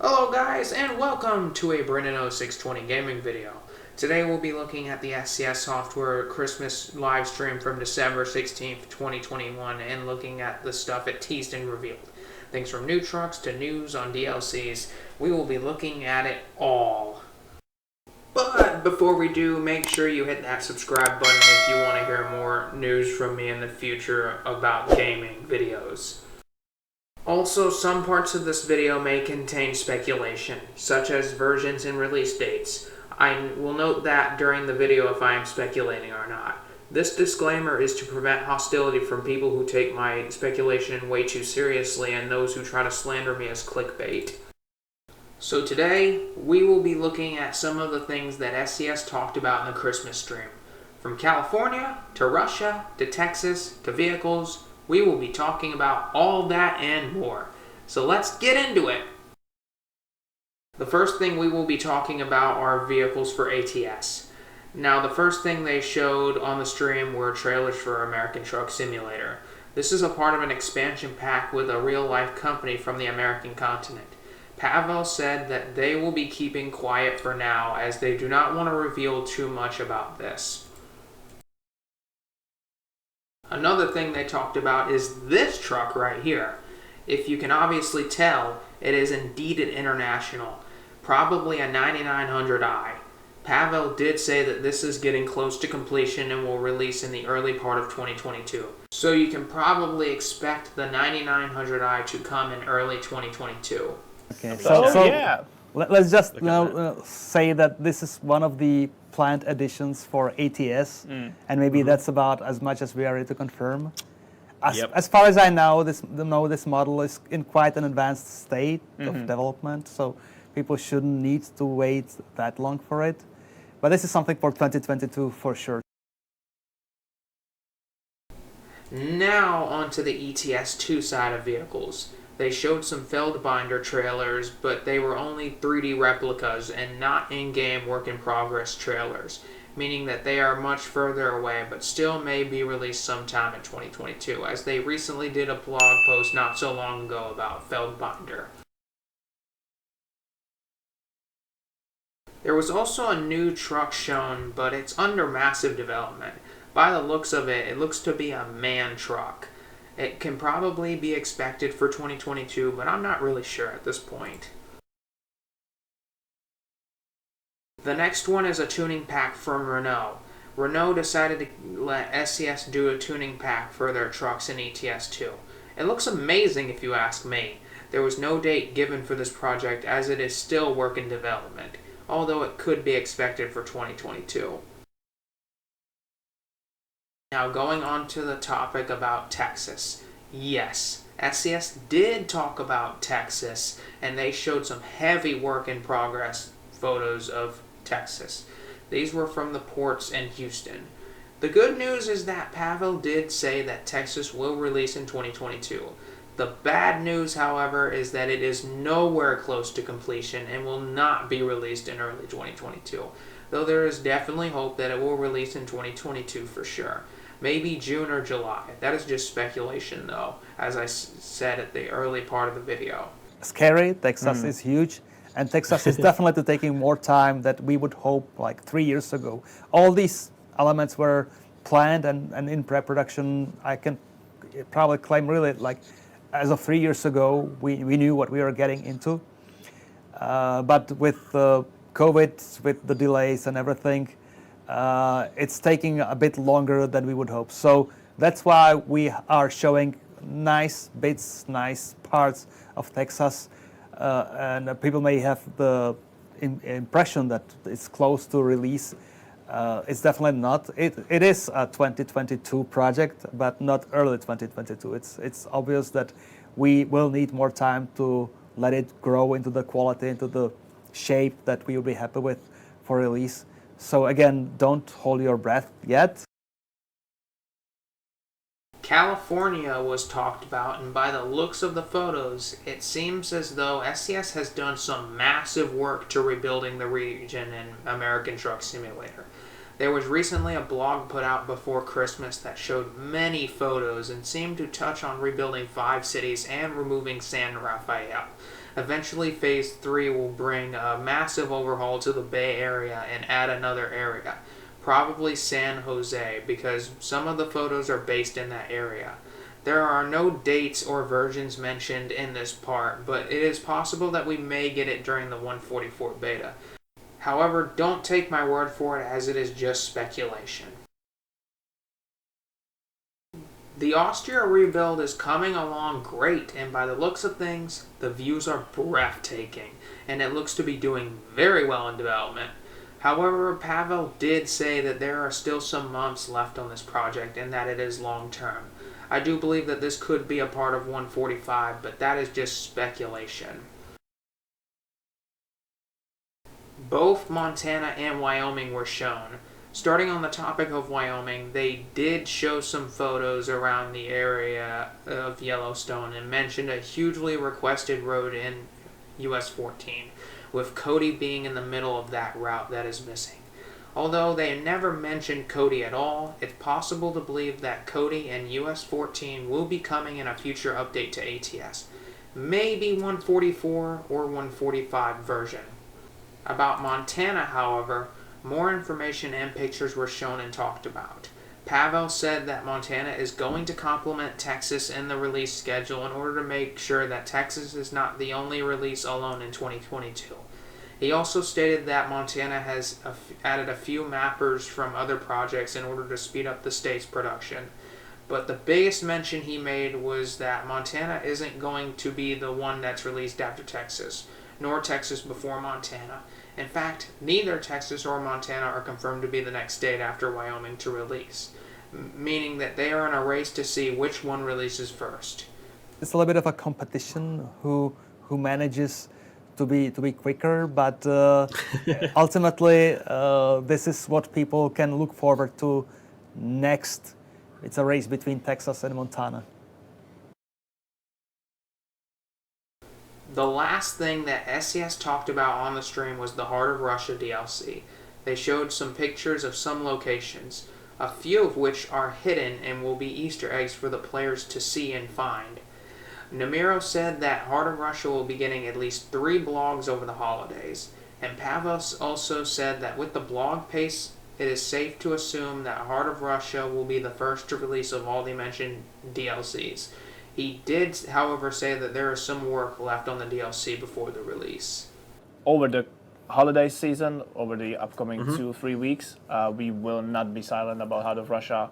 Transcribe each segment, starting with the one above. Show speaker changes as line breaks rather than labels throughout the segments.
Hello guys, and welcome to a Brennan 0620 gaming video. Today we'll be looking at the SCS Software Christmas live stream from December 16th, 2021, and looking at the stuff it teased and revealed. Things from new trucks to news on DLCs, we will be looking at it all. But before we do, make sure you hit that subscribe button if you want to hear more news from me in the future about gaming videos. Also, some parts of this video may contain speculation, such as versions and release dates. I will note that during the video if I am speculating or not. This disclaimer is to prevent hostility from people who take my speculation way too seriously and those who try to slander me as clickbait. So today, we will be looking at some of the things that SCS talked about in the Christmas stream. From California, to Russia, to Texas, to vehicles, we will be talking about all that and more. So let's get into it. The first thing we will be talking about are vehicles for ATS. Now, the first thing they showed on the stream were trailers for American Truck Simulator. This is a part of an expansion pack with a real-life company from the American continent. Pavel said that they will be keeping quiet for now as they do not want to reveal too much about this. Another thing they talked about is this truck right here. If you can obviously tell, it is indeed an international, probably a 9900i. Pavel did say that this is getting close to completion and will release in the early part of 2022. So you can probably expect the 9900i to come in early 2022.
Okay, so let's just now say that this is one of the planned additions for ATS, and maybe that's about as much as we are ready to confirm. As far as I know, this model is in quite an advanced state of development, so people shouldn't need to wait that long for it. But this is something for 2022 for sure.
Now onto the ETS2 side of vehicles. They showed some Feldbinder trailers, but they were only 3D replicas and not in-game work-in-progress trailers, meaning that they are much further away, but still may be released sometime in 2022, as they recently did a blog post not so long ago about Feldbinder. There was also a new truck shown, but it's under massive development. By the looks of it, it looks to be a MAN truck. It can probably be expected for 2022, but I'm not really sure at this point. The next one is a tuning pack from Renault. Renault decided to let SCS do a tuning pack for their trucks in ETS2. It looks amazing if you ask me. There was no date given for this project as it is still work in development, although it could be expected for 2022. Now going on to the topic about Texas. Yes, SCS did talk about Texas, and they showed some heavy work in progress photos of Texas. These were from the ports in Houston. The good news is that Pavel did say that Texas will release in 2022. The bad news, however, is that it is nowhere close to completion and will not be released in early 2022, though there is definitely hope that it will release in 2022 for sure. Maybe June or July. That is just speculation though, as I said at the early part of the video.
Scary. Texas is huge, and Texas is definitely taking more time than we would hope like 3 years ago. All these elements were planned and in pre-production. I can probably claim really like as of 3 years ago, we knew what we were getting into. But with COVID, with the delays and everything, it's taking a bit longer than we would hope. So that's why we are showing nice bits, nice parts of Texas, and people may have the impression that it's close to release. It's definitely not. It is a 2022 project, but not early 2022. It's obvious that we will need more time to let it grow into the quality, into the shape that we will be happy with for release. So again, don't hold your breath yet.
California was talked about, and by the looks of the photos, it seems as though SCS has done some massive work to rebuilding the region in American Truck Simulator. There was recently a blog put out before Christmas that showed many photos and seemed to touch on rebuilding 5 cities and removing San Rafael. Eventually, Phase 3 will bring a massive overhaul to the Bay Area and add another area, probably San Jose, because some of the photos are based in that area. There are no dates or versions mentioned in this part, but it is possible that we may get it during the 144 beta. However, don't take my word for it, as it is just speculation. The Austria rebuild is coming along great, and by the looks of things, the views are breathtaking, and it looks to be doing very well in development. However, Pavel did say that there are still some months left on this project and that it is long term. I do believe that this could be a part of 145, but that is just speculation. Both Montana and Wyoming were shown. Starting on the topic of Wyoming, they did show some photos around the area of Yellowstone and mentioned a hugely requested road in US 14, with Cody being in the middle of that route that is missing. Although they never mentioned Cody at all, it's possible to believe that Cody and US 14 will be coming in a future update to ATS, maybe 144 or 145 version. About Montana, however, more information and pictures were shown and talked about. Pavel said that Montana is going to complement Texas in the release schedule in order to make sure that Texas is not the only release alone in 2022. He also stated that Montana has added a few mappers from other projects in order to speed up the state's production. But the biggest mention he made was that Montana isn't going to be the one that's released after Texas, nor Texas before Montana. In fact, neither Texas or Montana are confirmed to be the next state after Wyoming to release, meaning that they are in a race to see which one releases first.
It's a little bit of a competition who manages to be quicker, but ultimately this is what people can look forward to next. It's a race between Texas and Montana.
The last thing that SCS talked about on the stream was the Heart of Russia DLC. They showed some pictures of some locations, a few of which are hidden and will be Easter eggs for the players to see and find. Namiro said that Heart of Russia will be getting at least 3 blogs over the holidays, and Pavos also said that with the blog pace, it is safe to assume that Heart of Russia will be the first to release of all the mentioned DLCs. He did, however, say that there is some work left on the DLC before the release.
Over the holiday season, over the upcoming 2-3 weeks, we will not be silent about Heart of Russia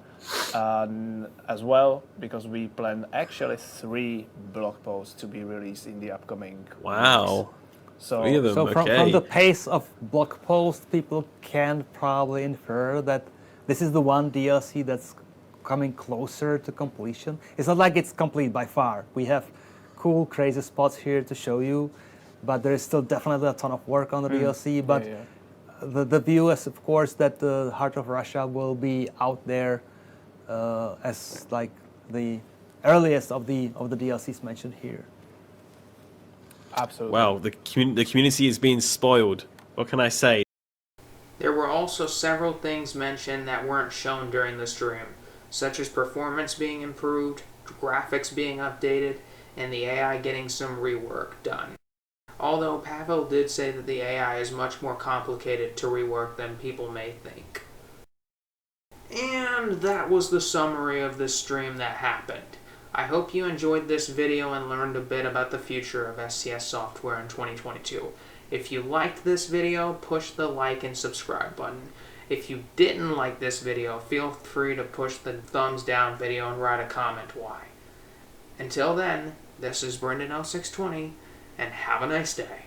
as well, because we plan actually 3 blog posts to be released in the upcoming weeks.
So from the pace of blog posts, people can probably infer that this is the one DLC that's coming closer to completion. It's not like it's complete by far. We have cool, crazy spots here to show you, but there is still definitely a ton of work on the DLC. But the view is, of course, that the Heart of Russia will be out there as like the earliest of the DLCs mentioned here.
Absolutely.
Wow, the community is being spoiled. What can I say?
There were also several things mentioned that weren't shown during the stream, such as performance being improved, graphics being updated, and the AI getting some rework done. Although Pavel did say that the AI is much more complicated to rework than people may think. And that was the summary of this stream that happened. I hope you enjoyed this video and learned a bit about the future of SCS software in 2022. If you liked this video, push the like and subscribe button. If you didn't like this video, feel free to push the thumbs down video and write a comment why. Until then, this is Brendan0620, and have a nice day.